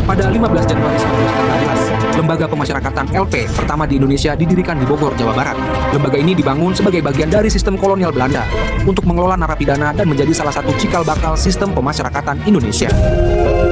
Pada 15 Januari 1918, Lembaga Pemasyarakatan LP pertama di Indonesia didirikan di Bogor, Jawa Barat. Lembaga ini dibangun sebagai bagian dari sistem kolonial Belanda untuk mengelola narapidana dan menjadi salah satu cikal bakal sistem pemasyarakatan Indonesia.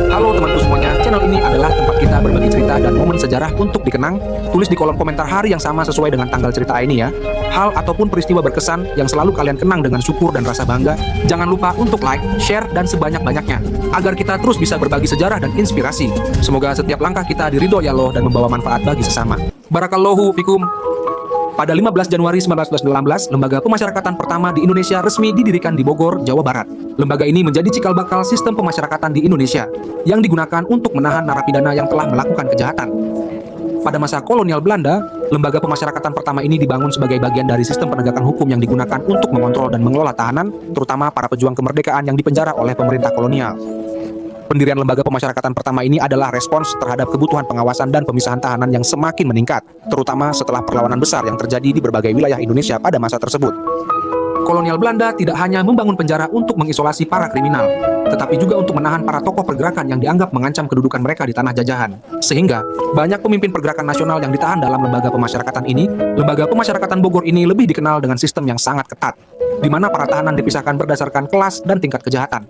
Halo temanku semuanya, channel ini adalah tempat kita berbagi cerita dan momen sejarah untuk dikenang. Tulis di kolom komentar hari yang sama sesuai dengan tanggal cerita ini ya. Hal ataupun peristiwa berkesan yang selalu kalian kenang dengan syukur dan rasa bangga. Jangan lupa untuk like, share, dan sebanyak-banyaknya agar kita terus bisa berbagi sejarah dan inspirasi. Semoga setiap langkah kita diridhoi Allah dan membawa manfaat bagi sesama. Barakallahu fikum. Pada 15 Januari 1918, Lembaga Pemasyarakatan pertama di Indonesia resmi didirikan di Bogor, Jawa Barat. Lembaga ini menjadi cikal bakal sistem pemasyarakatan di Indonesia yang digunakan untuk menahan narapidana yang telah melakukan kejahatan. Pada masa kolonial Belanda, Lembaga Pemasyarakatan pertama ini dibangun sebagai bagian dari sistem penegakan hukum yang digunakan untuk mengontrol dan mengelola tahanan, terutama para pejuang kemerdekaan yang dipenjara oleh pemerintah kolonial. Pendirian Lembaga Pemasyarakatan pertama ini adalah respons terhadap kebutuhan pengawasan dan pemisahan tahanan yang semakin meningkat, terutama setelah perlawanan besar yang terjadi di berbagai wilayah Indonesia pada masa tersebut. Kolonial Belanda tidak hanya membangun penjara untuk mengisolasi para kriminal, tetapi juga untuk menahan para tokoh pergerakan yang dianggap mengancam kedudukan mereka di tanah jajahan. Sehingga, banyak pemimpin pergerakan nasional yang ditahan dalam Lembaga Pemasyarakatan ini. Lembaga Pemasyarakatan Bogor ini lebih dikenal dengan sistem yang sangat ketat, di mana para tahanan dipisahkan berdasarkan kelas dan tingkat kejahatan.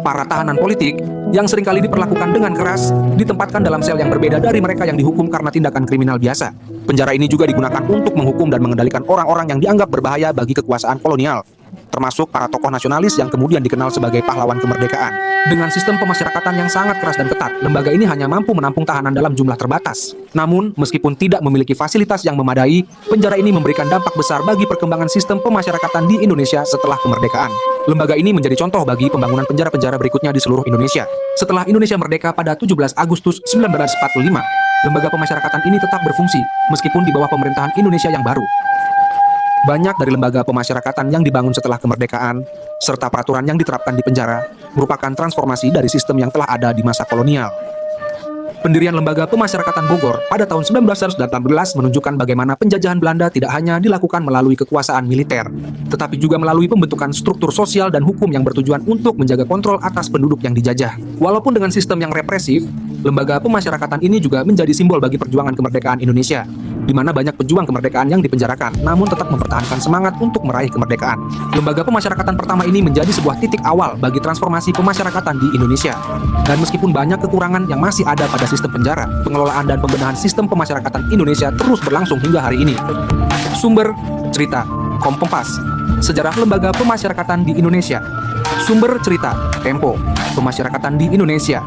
Para tahanan politik yang seringkali diperlakukan dengan keras ditempatkan dalam sel yang berbeda dari mereka yang dihukum karena tindakan kriminal biasa. Penjara ini juga digunakan untuk menghukum dan mengendalikan orang-orang yang dianggap berbahaya bagi kekuasaan kolonial, termasuk para tokoh nasionalis yang kemudian dikenal sebagai pahlawan kemerdekaan. Dengan sistem pemasyarakatan yang sangat keras dan ketat, lembaga ini hanya mampu menampung tahanan dalam jumlah terbatas. Namun, meskipun tidak memiliki fasilitas yang memadai, penjara ini memberikan dampak besar bagi perkembangan sistem pemasyarakatan di Indonesia setelah kemerdekaan. Lembaga ini menjadi contoh bagi pembangunan penjara-penjara berikutnya di seluruh Indonesia. Setelah Indonesia merdeka pada 17 Agustus 1945, lembaga pemasyarakatan ini tetap berfungsi, meskipun di bawah pemerintahan Indonesia yang baru. Banyak dari lembaga pemasyarakatan yang dibangun setelah kemerdekaan, serta peraturan yang diterapkan di penjara, merupakan transformasi dari sistem yang telah ada di masa kolonial. Pendirian Lembaga Pemasyarakatan Bogor pada tahun 1918 menunjukkan bagaimana penjajahan Belanda tidak hanya dilakukan melalui kekuasaan militer, tetapi juga melalui pembentukan struktur sosial dan hukum yang bertujuan untuk menjaga kontrol atas penduduk yang dijajah. Walaupun dengan sistem yang represif, Lembaga Pemasyarakatan ini juga menjadi simbol bagi perjuangan kemerdekaan Indonesia, di mana banyak pejuang kemerdekaan yang dipenjarakan, namun tetap mempertahankan semangat untuk meraih kemerdekaan. Lembaga Pemasyarakatan pertama ini menjadi sebuah titik awal bagi transformasi pemasyarakatan di Indonesia. Dan meskipun banyak kekurangan yang masih ada pada sistem penjara, pengelolaan dan pembenahan sistem pemasyarakatan Indonesia terus berlangsung hingga hari ini. Sumber cerita Kompas, Sejarah Lembaga Pemasyarakatan di Indonesia. Sumber cerita Tempo, Pemasyarakatan di Indonesia.